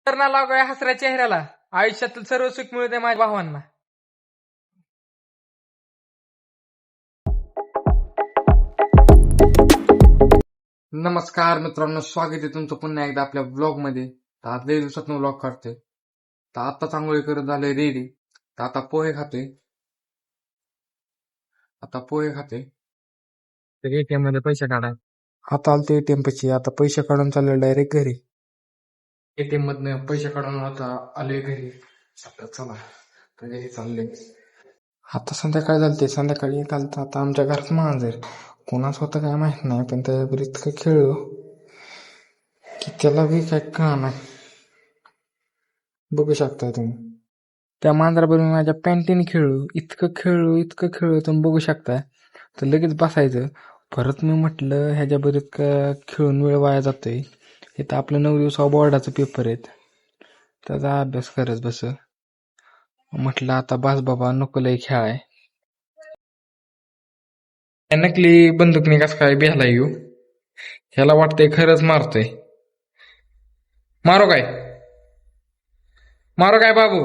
तर ना लागाय हसऱ्या चेहऱ्याला, आयुष्यातील सर्व सुख मिळते माझ्या भावांना. नमस्कार मित्रांनो, स्वागत आहे तुमचं पुन्हा एकदा आपल्या ब्लॉग मध्ये. तर आज लई दिवसात ब्लॉग करतोय. तर आता चांगली करत झालोय रेडी. तर आता पोहे खातोय. तर एटीएम मध्ये पैसे काढाय आता आलतो एटीएम पाशी. आता पैसे काढून चाललो डायरेक्ट घरी. एटीएम मधनं पैसे काढून आता आलोय घरी. आता चला तर घरी चाललोय. आता संध्याकाळी झालते, संध्याकाळी एक आलता. आता आमच्या घरात मांजर कोणाच होतं काय माहित नाही, पण त्याच्यावर इतकं खेळलो की त्याला बी काय कळना. बघू शकता तुम्ही, त्या मांजराबरोबर माझ्या पॅन्टीने इतकं खेळलो तुम्ही बघू शकता. तर लगेच बसायचं. परत मी म्हटलं ह्याच्याबरोबर इतकं खेळून वेळ वाया जातोय. इथं आपलं 9 दिवसा बोर्डाचा पेपर आहेत, त्याचा अभ्यास करत बस. म्हटलं आता बस बाबा, नको लय खेळाय. नकली बंदुकनी कस काय बेहला येऊ, ह्याला वाटतंय खरंच मारतोय. मारो काय बाबू,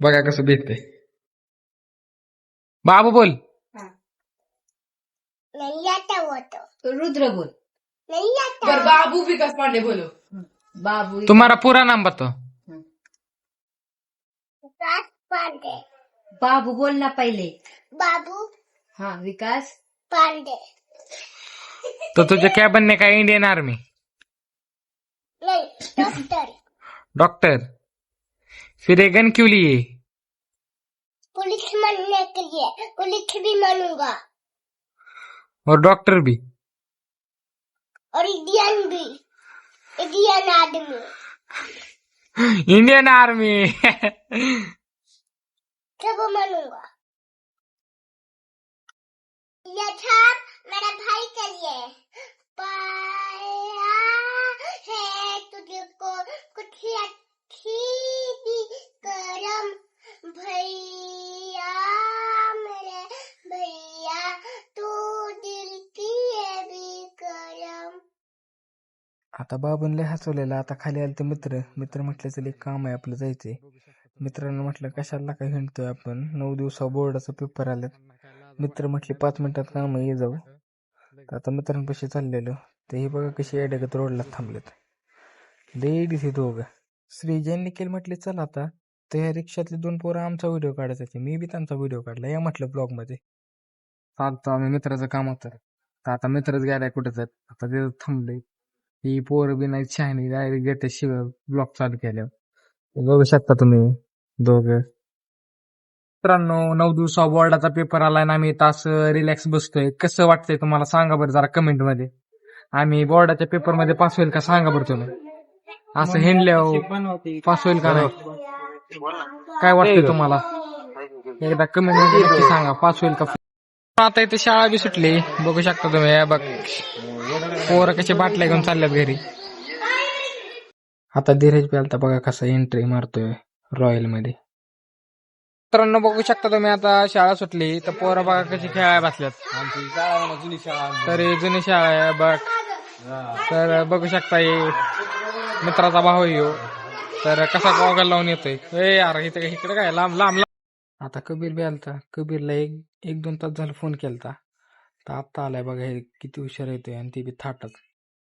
बघा कसं भेटते. बाबू बोल. रुद्र बोल. बाबू विकास पांडे बोलो. बाबू तुम्हारा पूरा नाम बताओ. बाबू बोल ना पहिले. बाबू हाँ विकास पांडे. तो तुझे क्या बनने का, इंडियन आर्मी, नहीं, डॉक्टर. डॉक्टर. फिर ये गन क्यों लिए? पुलिस बनने के लिए. पुलिस भी बनूंगा और डॉक्टर भी. और इंडियन भी. इंडियन आदमी. Indian army. सब बनूंगा. ये छाप मेरा भाई के लिए. पाया है तुझको कुछ अच्छी भी करम भैया, मेरे भैया तू दिल की ये भी करम. आता बाबून लय हसवलेला. आता खाली आले ते मित्र म्हटलं चल एक काम आहे आपलं, जायचंय. मित्रांनो म्हटलं कशाला काय हिंडतोय आपण, 9 दिवसा बोर्डाचा पेपर आल्यात. मित्र म्हटले 5 मिनिटात काम ये जाऊ. आता मित्रांपाशी चाललेलो, तेही बघा कशी अडगत रोडला थांबलेत. लेडीज हे दोघं. श्रीजन निखिल म्हटले चल आता. त्या रिक्षातले 2 पोरं आमचा व्हिडिओ काढायचा, मी बी त्यांचा व्हिडिओ काढला. या म्हटलं ब्लॉग मध्ये. चालतो आम्ही मित्राचं काम होतं. तर आता मित्रच गेलाय कुठं तर, आता ते थांबले. ही पोरं बी नाही शहाणी, डायरेक्ट गेट शिवाय ब्लॉग चालू केल्यावर बघू शकता तुम्ही दोघं. मित्रांनो 9 दिवसा बोर्डाचा पेपर आलाय ना, आम्ही तास रिलॅक्स बसतोय. कसं वाटतंय तुम्हाला सांगा बरं जरा कमेंट मध्ये. आम्ही बोर्डाच्या पेपर मध्ये पास होईल का सांगा बरं तुम्ही. असं हिंडल्यावर पास होईल का नाही, काय वाटतंय तुम्हाला एकदा कमेंट मध्ये नक्की सांगा. पास होईल का. आता इथे शाळा बी सुटली, बघू शकता तुम्ही. बघ पोरं कशी बाटल्या घेऊन चालल्यात घरी. आता धीरज प्यालता बघा कसा एंट्री मारतोय रॉयल मध्ये. मित्रांनो बघू शकता तुम्ही, आता शाळा सुटली तर पोरं बघा कशी खेळायला बसल्यात. जुनी शाळा तरी जुनी शाळा आहे बघ. तर बघू शकता हे मित्राचा भाऊ येऊ, तर कसा गॉगल लावून येतोय. ए यार इकडे काय लांब लांब. आता कबीर बी आलता. कबीरला 1-2 तास झालं फोन केलता, तर आता आलाय बघा. हे किती हुशार येतोय आणि ती बी थाटत.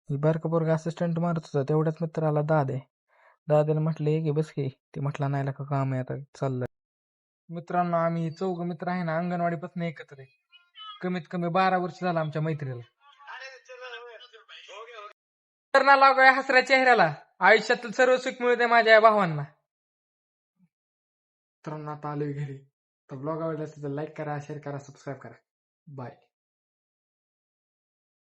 बारका पोरगा असिस्टंट मारत होता, तेवढ्याच मित्राला दाद्याला म्हटले की बस की. ते म्हटला नाही का काम आहे, आता चाललंय. मित्रांनो आम्ही 4 मित्र आहे ना, अंगणवाडीपासून एकत्र आहे. कमीत कमी 12 वर्ष झालं आमच्या मैत्रीला. तर ना लागाय हसऱ्या चेहऱ्याला, आयुष्यातील सर्व सुख मिळते माझ्या भावांना. मित्रांनो आता आलोय घरी. तर ब्लॉग आवडला असेल तर लाईक करा, शेअर करा, सबस्क्राईब करा. बाय.